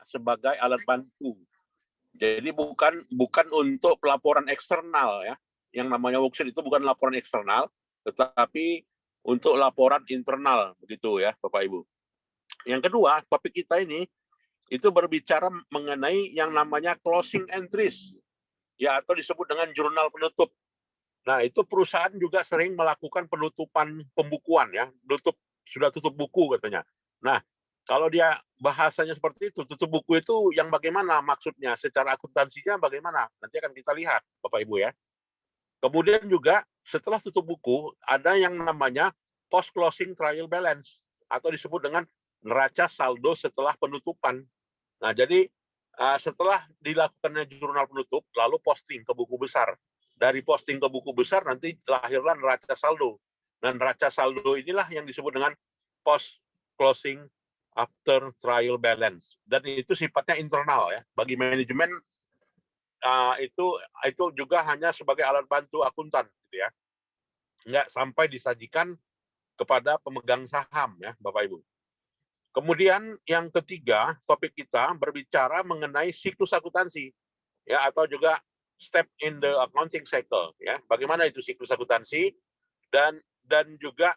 sebagai alat bantu. Jadi bukan untuk pelaporan eksternal ya. Yang namanya worksheet itu bukan laporan eksternal, tetapi untuk laporan internal begitu ya, Bapak Ibu. Yang kedua, topik kita ini itu berbicara mengenai yang namanya closing entries ya, atau disebut dengan jurnal penutup. Nah, itu perusahaan juga sering melakukan penutupan pembukuan ya, sudah tutup buku katanya. Nah, kalau dia bahasanya seperti itu, tutup buku itu yang bagaimana maksudnya? Secara akuntansinya bagaimana? Nanti akan kita lihat, Bapak Ibu ya. Kemudian juga setelah tutup buku, ada yang namanya post-closing trial balance, atau disebut dengan neraca saldo setelah penutupan. Nah, jadi setelah dilakukannya jurnal penutup, lalu posting ke buku besar. Dari posting ke buku besar, nanti lahirlah neraca saldo. Dan neraca saldo inilah yang disebut dengan post-closing after trial balance. Dan itu sifatnya internal ya. Bagi manajemen itu juga hanya sebagai alat bantu akuntan, gitu ya. Nggak sampai disajikan kepada pemegang saham ya, Bapak Ibu. Kemudian yang ketiga, topik kita berbicara mengenai siklus akuntansi ya, atau juga step in the accounting cycle ya. Bagaimana itu siklus akuntansi dan juga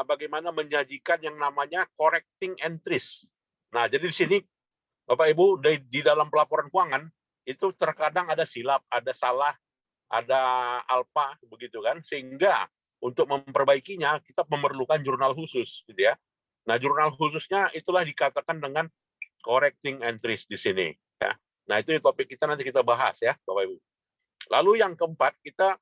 bagaimana menyajikan yang namanya correcting entries. Nah, jadi di sini Bapak Ibu di dalam pelaporan keuangan itu terkadang ada silap, ada salah, ada alpa begitu kan, sehingga untuk memperbaikinya kita memerlukan jurnal khusus gitu ya. Nah, jurnal khususnya itulah dikatakan dengan correcting entries di sini ya. Nah, itu topik kita nanti kita bahas ya, Bapak Ibu. Lalu yang keempat, kita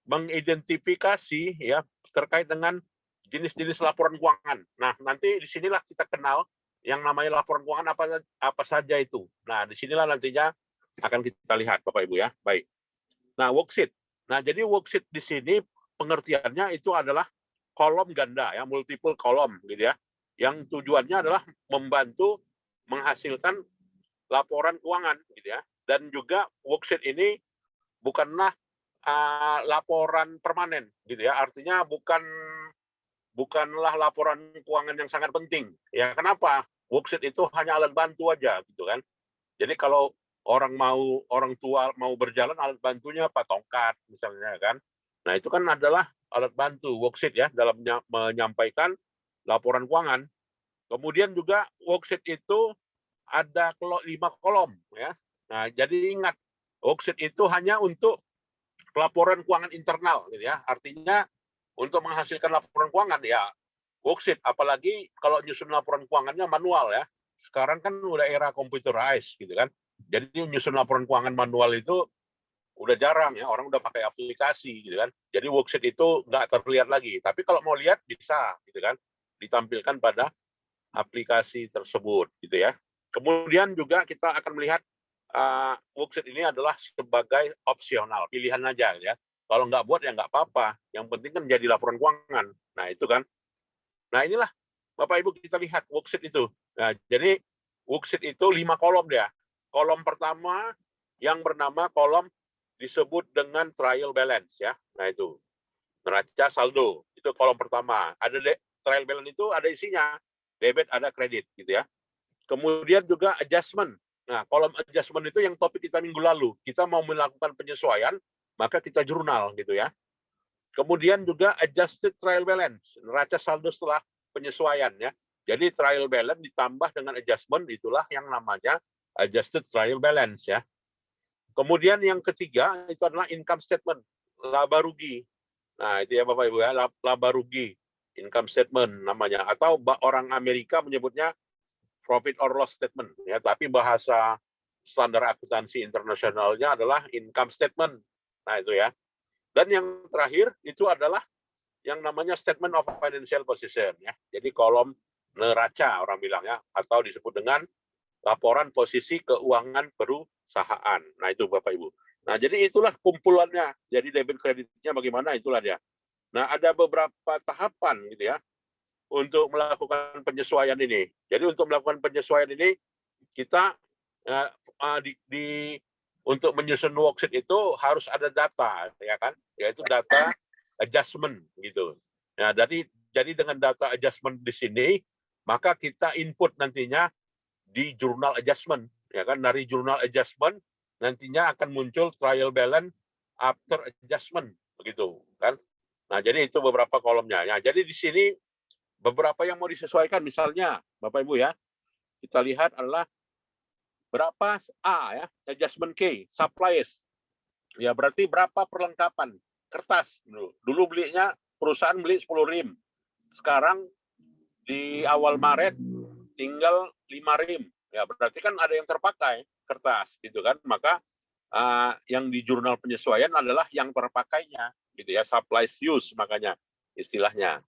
mengidentifikasi ya terkait dengan jenis-jenis laporan keuangan. Nah, nanti disinilah kita kenal yang namanya laporan keuangan apa saja itu. Nah, disinilah nantinya akan kita lihat, Bapak Ibu ya. Baik. Nah, worksheet. Nah, jadi worksheet di sini pengertiannya itu adalah kolom ganda ya, multiple kolom gitu ya. Yang tujuannya adalah membantu menghasilkan laporan keuangan gitu ya. Dan juga worksheet ini bukanlah laporan permanen gitu ya. Artinya bukanlah laporan keuangan yang sangat penting. Ya, kenapa? Worksheet itu hanya alat bantu aja gitu kan. Jadi kalau orang tua mau berjalan, alat bantunya apa? Tongkat misalnya kan. Nah, itu kan adalah alat bantu worksheet ya dalam menyampaikan laporan keuangan. Kemudian juga worksheet itu ada 5 kolom ya. Nah, jadi ingat worksheet itu hanya untuk laporan keuangan internal gitu ya. Artinya untuk menghasilkan laporan keuangan ya worksheet, apalagi kalau nyusun laporan keuangannya manual ya. Sekarang kan udah era computerized gitu kan. Jadi nyusun laporan keuangan manual itu udah jarang ya, orang udah pakai aplikasi gitu kan. Jadi worksheet itu nggak terlihat lagi. Tapi kalau mau lihat bisa gitu kan, ditampilkan pada aplikasi tersebut gitu ya. Kemudian juga kita akan melihat worksheet ini adalah sebagai opsional, pilihan aja ya. Kalau nggak buat ya nggak apa-apa. Yang penting kan jadi laporan keuangan. Nah itu kan. Nah inilah Bapak Ibu kita lihat worksheet itu. Nah jadi worksheet itu 5 kolom dia. Kolom pertama yang bernama kolom disebut dengan trial balance ya. Nah itu neraca saldo itu kolom pertama. Ada trial balance itu ada isinya debit ada kredit gitu ya. Kemudian juga adjustment. Nah, kolom adjustment itu yang topik kita minggu lalu. Kita mau melakukan penyesuaian, maka kita jurnal gitu ya. Kemudian juga adjusted trial balance, neraca saldo setelah penyesuaian ya. Jadi trial balance ditambah dengan adjustment, itulah yang namanya adjusted trial balance ya. Kemudian yang ketiga itu adalah income statement, laba rugi. Nah, itu ya Bapak Ibu ya, laba rugi, income statement namanya. Atau orang Amerika menyebutnya profit or loss statement ya, tapi bahasa standar akuntansi internasionalnya adalah income statement. Nah, itu ya. Dan yang terakhir itu adalah yang namanya statement of financial position ya. Jadi kolom neraca orang bilang ya, atau disebut dengan laporan posisi keuangan perusahaan. Nah, itu Bapak Ibu. Nah, jadi itulah kumpulannya. Jadi debit kreditnya bagaimana itulah dia. Nah, ada beberapa tahapan gitu ya untuk melakukan penyesuaian ini. Jadi untuk melakukan penyesuaian ini kita untuk menyusun worksheet itu harus ada data, ya kan? Yaitu data adjustment gitu. Nah, jadi dengan data adjustment di sini maka kita input nantinya di jurnal adjustment, ya kan? Dari jurnal adjustment nantinya akan muncul trial balance after adjustment, begitu kan? Nah, jadi itu beberapa kolomnya. Ya, jadi di sini beberapa yang mau disesuaikan, misalnya Bapak Ibu ya, kita lihat adalah berapa A ya, adjustment K, supplies. Ya berarti berapa perlengkapan kertas dulu. Dulu belinya perusahaan beli 10 rim. Sekarang di awal Maret tinggal 5 rim. Ya berarti kan ada yang terpakai kertas gitu kan. Maka yang di jurnal penyesuaian adalah yang terpakainya gitu ya, supplies use makanya istilahnya.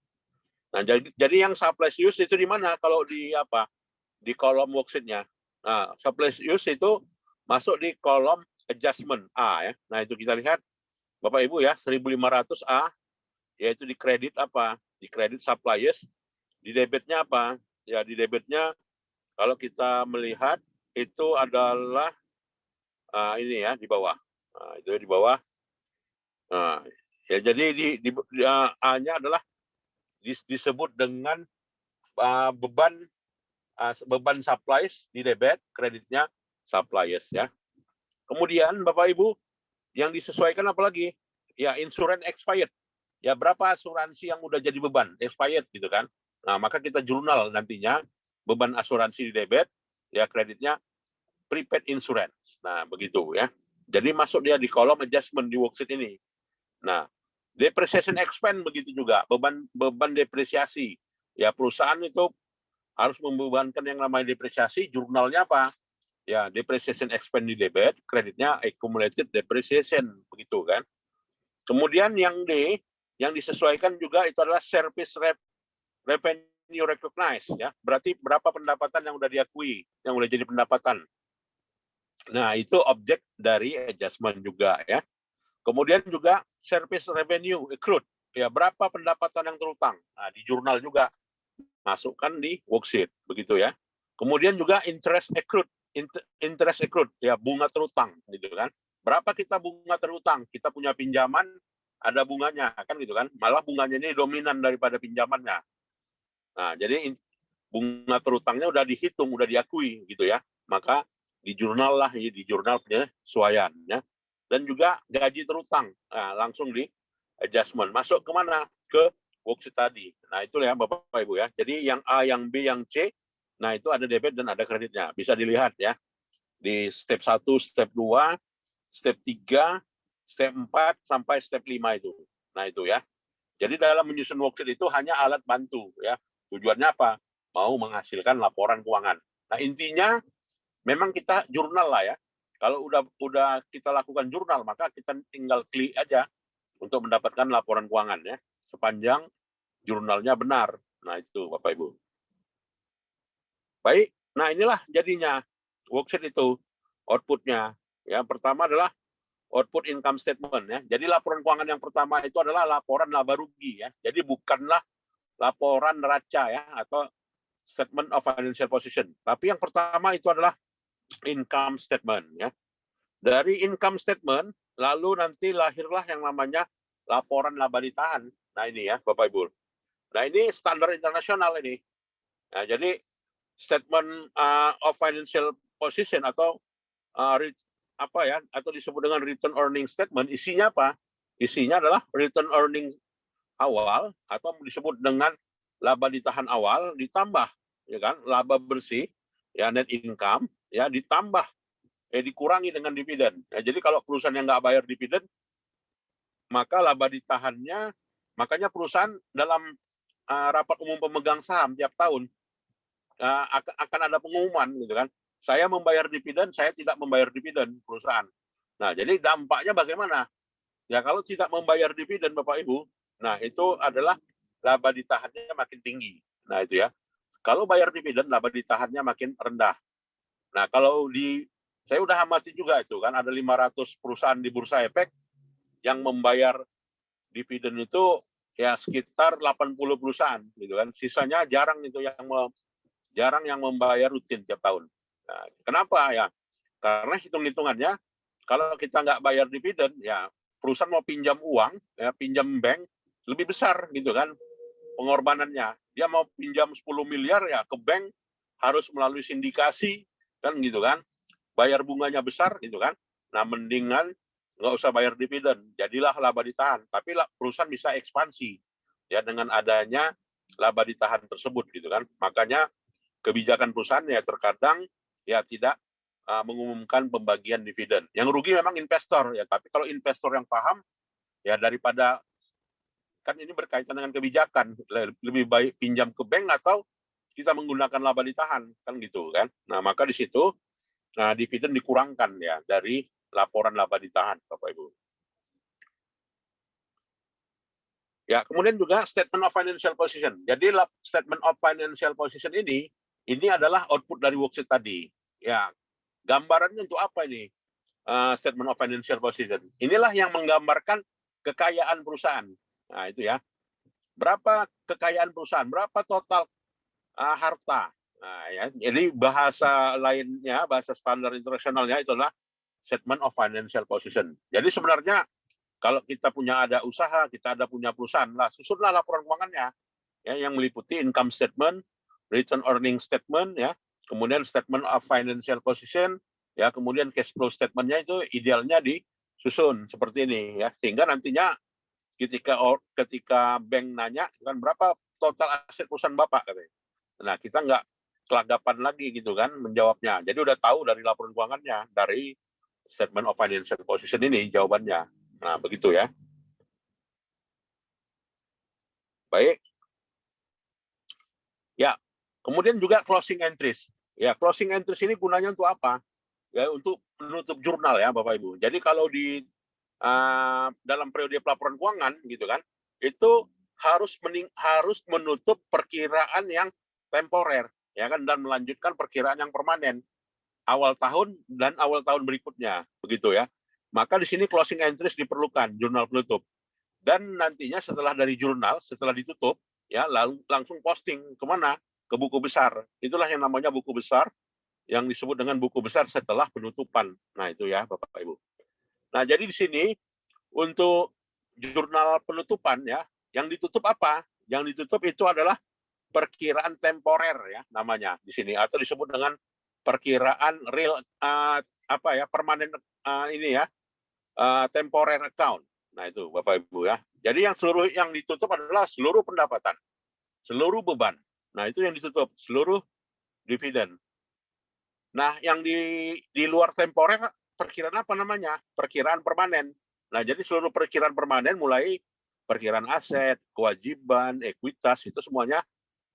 Nah, jadi yang supplies use itu di mana kalau di apa? Di kolom worksheet-nya. Nah, supplies use itu masuk di kolom adjustment A ya. Nah, itu kita lihat Bapak Ibu ya, 1.500 A yaitu di kredit apa? Di kredit suppliers. Di debitnya apa? Ya, di debitnya kalau kita melihat itu adalah ini ya di bawah. Nah, itu di bawah. Nah, ya jadi di A-nya adalah disebut dengan beban supplies di debit, kreditnya suppliers ya. Kemudian Bapak Ibu yang disesuaikan apa lagi? Ya insurance expired. Ya berapa asuransi yang udah jadi beban expired gitu kan. Nah, maka kita jurnal nantinya beban asuransi di debit, ya kreditnya prepaid insurance. Nah, begitu ya. Jadi masuk dia di kolom adjustment di worksheet ini. Nah, depreciation expense begitu juga, beban depresiasi. Ya perusahaan itu harus membebankan yang namanya depresiasi, jurnalnya apa? Ya, depreciation expense di debit, kreditnya accumulated depreciation, begitu kan. Kemudian yang D, yang disesuaikan juga itu adalah service revenue recognized, ya. Berarti berapa pendapatan yang sudah diakui, yang sudah jadi pendapatan. Nah, itu objek dari adjustment juga, ya. Kemudian juga service revenue accrued, ya berapa pendapatan yang terutang. Nah, di jurnal juga masukkan di worksheet begitu ya. Kemudian juga interest accrued ya bunga terutang gitu kan. Berapa kita bunga terutang? Kita punya pinjaman ada bunganya kan gitu kan. Malah bunganya ini dominan daripada pinjamannya. Nah, jadi bunga terutangnya udah dihitung, udah diakui gitu ya. Maka di jurnal lah ya, di jurnal penyesuaian ya. Dan juga gaji terutang. Nah, langsung di adjustment. Masuk kemana? Ke worksheet tadi. Nah, itu ya Bapak Ibu ya. Jadi yang A, yang B, yang C, nah itu ada debit dan ada kreditnya. Bisa dilihat ya. Di step 1, step 2, step 3, step 4, sampai step 5 itu. Nah, itu ya. Jadi dalam menyusun worksheet itu hanya alat bantu ya. Tujuannya apa? Mau menghasilkan laporan keuangan. Nah, intinya memang kita jurnal lah ya. Kalau udah kita lakukan jurnal, maka kita tinggal klik aja untuk mendapatkan laporan keuangan ya. Sepanjang jurnalnya benar. Nah, itu Bapak Ibu. Baik, nah inilah jadinya worksheet itu outputnya. Yang pertama adalah output income statement ya. Jadi laporan keuangan yang pertama itu adalah laporan laba rugi ya. Jadi bukanlah laporan neraca ya atau statement of financial position. Tapi yang pertama itu adalah income statement ya. Dari income statement lalu nanti lahirlah yang namanya laporan laba ditahan. Nah ini ya Bapak Ibu. Nah ini standar internasional ini. Nah, jadi statement of financial position atau apa ya atau disebut dengan return earning statement isinya apa? Isinya adalah return earning awal atau disebut dengan laba ditahan awal ditambah ya kan laba bersih ya net income ya ditambah dikurangi dengan dividen. Ya, jadi kalau perusahaan yang nggak bayar dividen maka laba ditahannya makanya perusahaan dalam rapat umum pemegang saham tiap tahun akan ada pengumuman gitu kan. Saya membayar dividen, saya tidak membayar dividen perusahaan. Nah, jadi dampaknya bagaimana? Ya kalau tidak membayar dividen Bapak Ibu, nah itu adalah laba ditahannya makin tinggi. Nah, itu ya. Kalau bayar dividen laba ditahannya makin rendah. Nah, kalau saya udah amati juga itu kan ada 500 perusahaan di Bursa Efek yang membayar dividen itu ya sekitar 80 perusahaan gitu kan. Sisanya jarang itu yang membayar rutin tiap tahun. Nah, kenapa ya? Karena hitung-hitungannya kalau kita nggak bayar dividen, ya perusahaan mau pinjam uang, ya pinjam bank lebih besar gitu kan pengorbanannya. Dia mau pinjam 10 miliar ya ke bank harus melalui sindikasi, kan gitu kan, bayar bunganya besar gitu kan. Nah, mendingan nggak usah bayar dividen, jadilah laba ditahan. Tapi perusahaan bisa ekspansi ya dengan adanya laba ditahan tersebut gitu kan. Makanya kebijakan perusahaan ya terkadang ya tidak mengumumkan pembagian dividen. Yang rugi memang investor ya, tapi kalau investor yang paham ya daripada kan ini berkaitan dengan kebijakan, lebih baik pinjam ke bank atau kita menggunakan laba ditahan kan gitu kan. Nah, maka di situ dividen dikurangkan ya dari laporan laba ditahan, Bapak Ibu. Ya, kemudian juga statement of financial position. Jadi statement of financial position ini adalah output dari worksheet tadi. Ya, gambarannya untuk apa ini? Statement of financial position. Inilah yang menggambarkan kekayaan perusahaan. Nah, itu ya. Berapa kekayaan perusahaan, berapa total harta. Nah, ya. Jadi bahasa lainnya, bahasa standar internasionalnya itulah statement of financial position. Jadi sebenarnya kalau kita ada usaha, kita punya perusahaan, susunlah laporan keuangannya ya, yang meliputi income statement, return earning statement ya, kemudian statement of financial position ya, kemudian cash flow statement-nya itu idealnya disusun seperti ini ya, sehingga nantinya ketika bank nanya kan berapa total aset perusahaan Bapak katanya. Nah, kita nggak kelagapan lagi gitu kan menjawabnya. Jadi udah tahu dari laporan keuangannya, dari statement of financial position ini jawabannya. Nah, begitu ya. Baik. Ya, kemudian juga closing entries. Ya, closing entries ini gunanya untuk apa? Ya, untuk menutup jurnal ya, Bapak Ibu. Jadi kalau di dalam periode pelaporan keuangan gitu kan, itu harus menutup perkiraan yang temporer ya kan, dan melanjutkan perkiraan yang permanen awal tahun dan awal tahun berikutnya, begitu ya. Maka di sini closing entries diperlukan, jurnal penutup. Dan nantinya setelah dari jurnal, setelah ditutup, ya langsung posting kemana? Ke buku besar. Itulah yang namanya buku besar, yang disebut dengan buku besar setelah penutupan. Nah itu ya Bapak Ibu. Nah jadi di sini untuk jurnal penutupan ya, yang ditutup apa? Yang ditutup itu adalah perkiraan temporer ya namanya di sini, atau disebut dengan perkiraan real permanen ini ya, temporer account. Nah itu Bapak Ibu ya. Jadi yang ditutup adalah seluruh pendapatan, seluruh beban. Nah itu yang ditutup, seluruh dividen. Nah yang di luar temporer perkiraan apa namanya? Perkiraan permanen. Nah jadi seluruh perkiraan permanen mulai perkiraan aset, kewajiban, ekuitas itu semuanya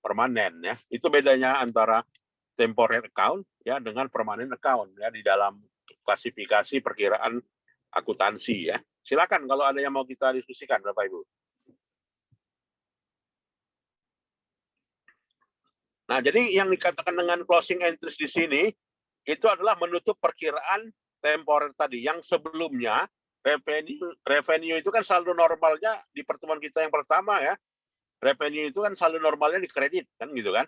permanen ya. Itu bedanya antara temporary account ya dengan permanent account ya di dalam klasifikasi perkiraan akuntansi ya. Silakan kalau ada yang mau kita diskusikan Bapak Ibu. Nah, jadi yang dikatakan dengan closing entries di sini itu adalah menutup perkiraan temporer tadi yang sebelumnya revenue itu kan saldo normalnya di pertemuan kita yang pertama ya. Revenue itu kan saldo normalnya di kredit kan gitu kan.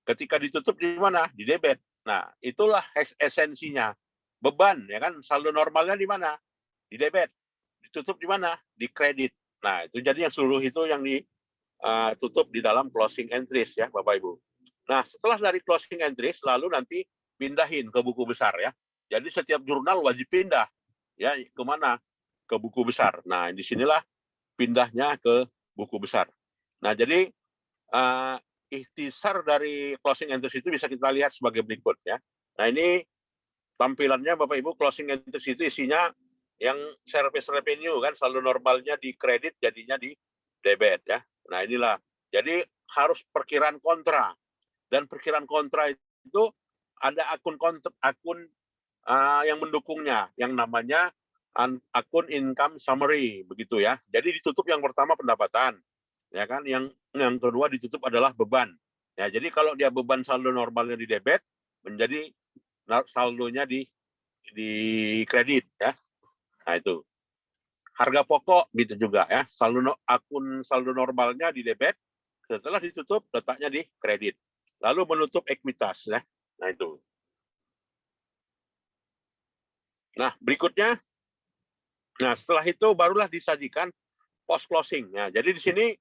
Ketika ditutup di mana? Di debit. Nah, itulah esensinya. Beban ya kan, saldo normalnya di mana? Di debit. Ditutup di mana? Di kredit. Nah, itu jadi yang seluruh itu yang ditutup di dalam closing entries ya, Bapak Ibu. Nah, setelah dari closing entries lalu nanti pindahin ke buku besar ya. Jadi setiap jurnal wajib pindah ya kemana? Ke buku besar. Nah, disinilah pindahnya ke buku besar. Nah, jadi ikhtisar dari closing entries itu bisa kita lihat sebagai berikut ya. Nah, ini tampilannya Bapak Ibu, closing entries itu isinya yang service revenue kan, saldo normalnya di kredit jadinya di debit ya. Nah, inilah. Jadi harus perkiraan kontra. Dan perkiraan kontra itu ada akun yang mendukungnya yang namanya akun income summary begitu ya. Jadi ditutup yang pertama pendapatan. Ya kan, yang kedua ditutup adalah beban. Ya, jadi kalau dia beban saldo normalnya di debit menjadi saldonya di kredit ya. Nah, itu. Harga pokok gitu juga ya. Akun saldo normalnya di debit, setelah ditutup letaknya di kredit. Lalu menutup ekuitas ya. Nah, itu. Nah, berikutnya setelah itu barulah disajikan post closing. Nah, jadi di sini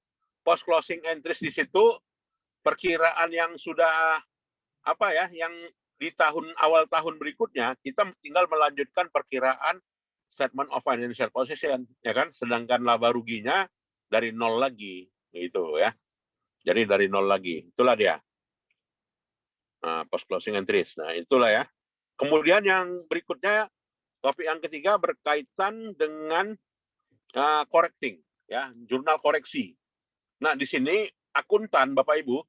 post closing entries di situ perkiraan yang sudah apa ya, yang di awal tahun berikutnya kita tinggal melanjutkan perkiraan statement of financial position, ya kan? Sedangkan laba ruginya dari nol lagi, gitu ya. Jadi dari nol lagi, itulah dia. Nah, post closing entries. Nah, itulah ya. Kemudian yang berikutnya, topik yang ketiga berkaitan dengan correcting, ya, jurnal koreksi. Nah, di sini akuntan, Bapak Ibu,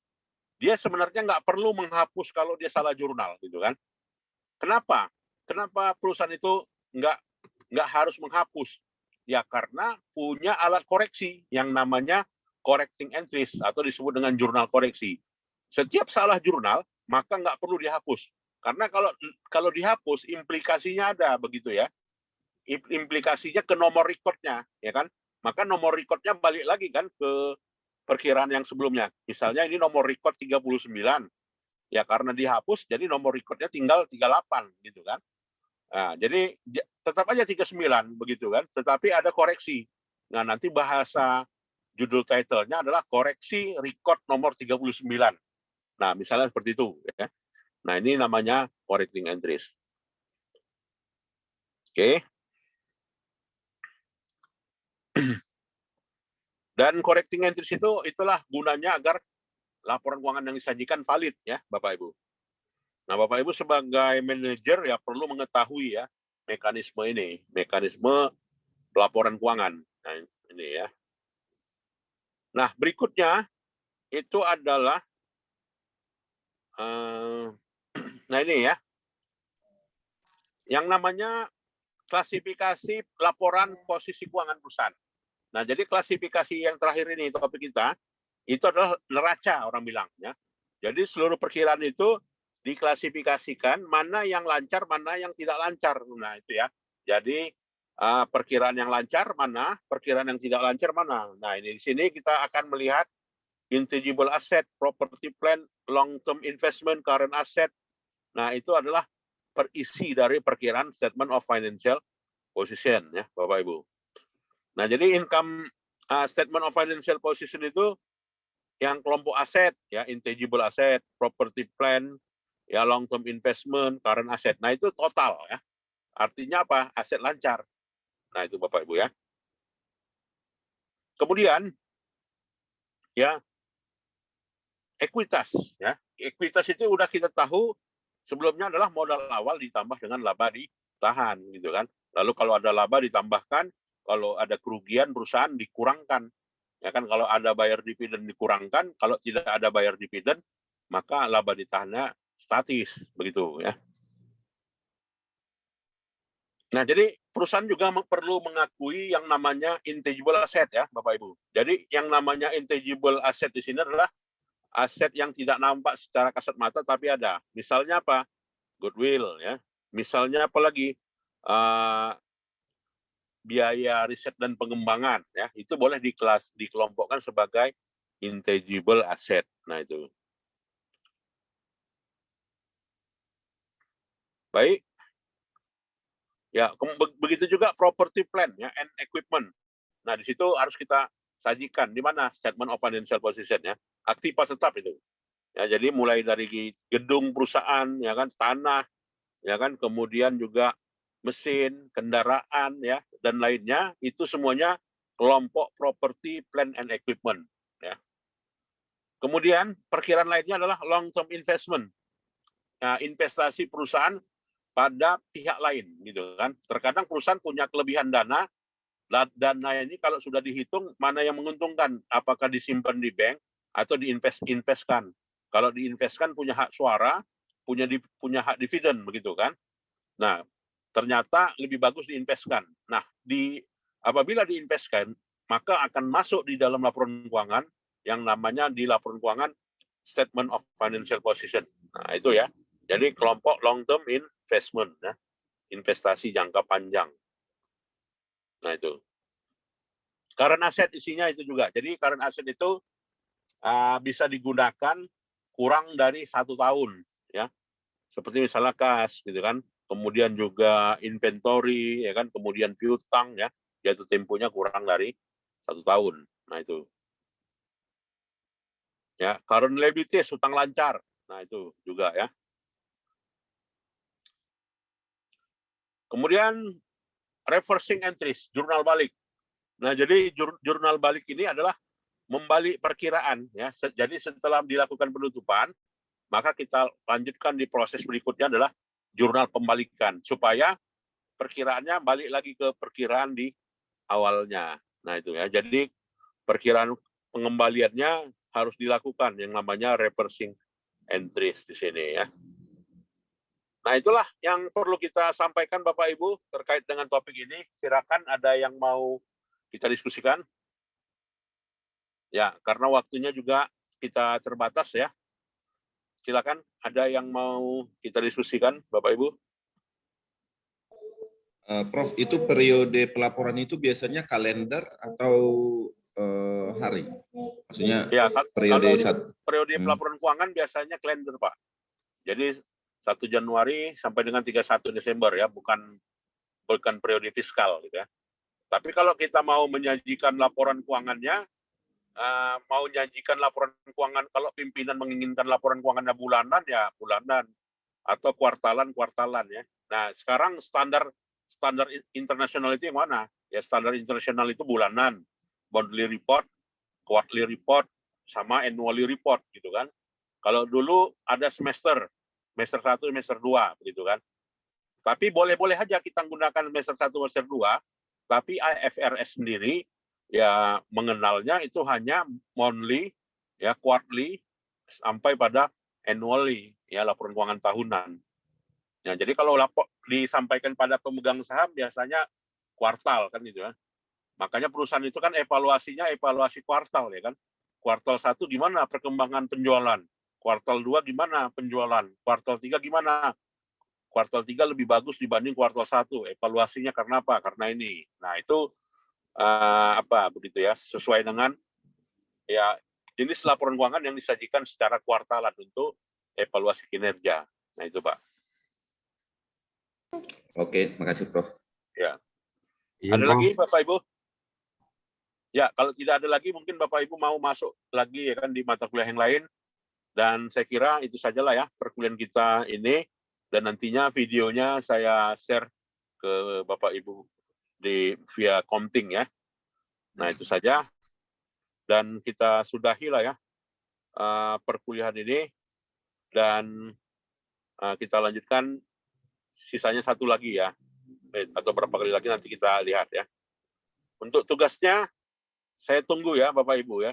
dia sebenarnya nggak perlu menghapus kalau dia salah jurnal, gitu kan? Kenapa? Kenapa perusahaan itu nggak harus menghapus? Ya karena punya alat koreksi yang namanya correcting entries atau disebut dengan jurnal koreksi. Setiap salah jurnal maka nggak perlu dihapus. Karena kalau dihapus implikasinya ada begitu ya. Implikasinya ke nomor recordnya, ya kan? Maka nomor recordnya balik lagi kan ke perkiraan yang sebelumnya. Misalnya ini nomor record 39, ya karena dihapus jadi nomor recordnya tinggal 38 gitu kan. Nah, jadi tetap aja 39 begitu kan, tetapi ada koreksi. Nah, nanti bahasa judul title-nya adalah koreksi record nomor 39. Nah, misalnya seperti itu ya. Nah, ini namanya correcting entries. Oke. Dan correcting entries itulah gunanya agar laporan keuangan yang disajikan valid ya, Bapak Ibu. Nah, Bapak Ibu sebagai manajer ya perlu mengetahui ya mekanisme laporan keuangan. Nah, ini ya. Nah, berikutnya itu adalah nah ini ya, yang namanya klasifikasi laporan posisi keuangan perusahaan. Nah, jadi klasifikasi yang terakhir ini topik kita itu adalah neraca orang bilang ya. Jadi seluruh perkiraan itu diklasifikasikan mana yang lancar, mana yang tidak lancar. Nah, itu ya. Jadi perkiraan yang lancar mana, perkiraan yang tidak lancar mana. Nah, ini di sini kita akan melihat intangible asset, property plant, long term investment, current asset. Nah, itu adalah perisi dari perkiraan statement of financial position ya, Bapak Ibu. Nah, jadi income statement of financial position itu yang kelompok aset ya, intangible asset, property plant, ya long term investment, current asset. Nah, itu total ya. Artinya apa? Aset lancar. Nah, itu Bapak Ibu ya. Kemudian ya ekuitas ya. Ekuitas itu udah kita tahu sebelumnya adalah modal awal ditambah dengan laba ditahan gitu kan. Lalu kalau ada laba ditambahkan, kalau ada kerugian perusahaan dikurangkan. Ya kan, kalau ada bayar dividen dikurangkan, kalau tidak ada bayar dividen maka laba ditahannya statis begitu ya. Nah, jadi perusahaan juga perlu mengakui yang namanya intangible asset ya, Bapak Ibu. Jadi yang namanya intangible asset di sini adalah aset yang tidak nampak secara kasat mata tapi ada. Misalnya apa? Goodwill ya. Misalnya apa lagi? Biaya riset dan pengembangan ya. Itu boleh dikelompokkan sebagai intangible asset. Nah, itu. Baik. Ya, begitu juga property plant ya and equipment. Nah, di situ harus kita sajikan di mana statement of financial position ya. Aktiva tetap itu. Ya, jadi mulai dari gedung perusahaan ya kan, tanah ya kan, kemudian juga mesin, kendaraan ya dan lainnya itu semuanya kelompok property plant and equipment ya. Kemudian perkiraan lainnya adalah long term investment. Nah, investasi perusahaan pada pihak lain gitu kan. Terkadang perusahaan punya kelebihan dana ini kalau sudah dihitung mana yang menguntungkan, apakah disimpan di bank atau diinvestkan. Kalau diinvestkan punya hak suara, punya hak dividen begitu kan. Nah, ternyata lebih bagus diinvestkan. Nah, apabila diinvestkan, maka akan masuk di dalam laporan keuangan yang namanya di laporan keuangan statement of financial position. Nah, itu ya. Jadi kelompok long term investment ya. Investasi jangka panjang. Nah, itu. Current asset isinya itu juga. Jadi current asset itu bisa digunakan kurang dari 1 tahun, ya. Seperti misalnya kas, gitu kan. Kemudian juga inventory, ya kan. Kemudian piutang, ya. Yaitu temponya kurang dari 1 tahun. Nah, itu. Ya, current liabilities, hutang lancar. Nah, itu juga ya. Kemudian reversing entries, jurnal balik. Nah, jadi jurnal balik ini adalah membalik perkiraan ya. Jadi setelah dilakukan penutupan, maka kita lanjutkan di proses berikutnya adalah jurnal pembalikan supaya perkiraannya balik lagi ke perkiraan di awalnya. Nah, itu ya. Jadi perkiraan pengembaliannya harus dilakukan yang namanya reversing entries di sini ya. Nah, itulah yang perlu kita sampaikan Bapak Ibu terkait dengan topik ini. Silakan ada yang mau kita diskusikan. Ya, karena waktunya juga kita terbatas ya. Silakan ada yang mau kita diskusikan Bapak Ibu. Prof, itu periode pelaporan itu biasanya kalender atau hari? Maksudnya Ya, periode periode pelaporan keuangan biasanya kalender, Pak. Jadi 1 Januari sampai dengan 31 Desember ya, bukan periode fiskal gitu ya. Tapi kalau kita mau menyajikan laporan keuangannya, mau menyajikan laporan keuangan, kalau pimpinan menginginkan laporan keuangannya bulanan ya bulanan, atau kuartalan ya. Nah, sekarang standar internasional itu yang mana? Ya, standar internasional itu bulanan, monthly report, quarterly report, sama annually report gitu kan. Kalau dulu ada semester 1, semester 2 begitu kan. Tapi boleh-boleh aja kita gunakan semester 1, semester 2, tapi IFRS sendiri ya mengenalnya itu hanya monthly, ya quarterly, sampai pada annually, ya laporan keuangan tahunan. Ya, jadi kalau disampaikan pada pemegang saham biasanya kuartal kan gitu kan. Makanya perusahaan itu kan evaluasinya evaluasi kuartal ya kan. Kuartal 1 gimana perkembangan penjualan? Kuartal 2 gimana penjualan? Kuartal 3 gimana? Kuartal 3 lebih bagus dibanding kuartal 1. Evaluasinya karena apa? Karena ini. Nah, itu begitu ya, sesuai dengan ya jenis laporan keuangan yang disajikan secara kuartalan untuk evaluasi kinerja. Nah, itu Pak. Oke, makasih Prof. Ya. Ada lagi Bapak Ibu? Ya, kalau tidak ada lagi mungkin Bapak Ibu mau masuk lagi ya kan di mata kuliah yang lain. Dan saya kira itu sajalah ya perkuliahan kita ini, dan nantinya videonya saya share ke Bapak Ibu via Komting ya. Nah, itu saja. Dan kita sudahi lah ya perkuliahan ini, dan kita lanjutkan sisanya satu lagi ya, atau berapa kali lagi nanti kita lihat ya. Untuk tugasnya saya tunggu ya Bapak Ibu ya.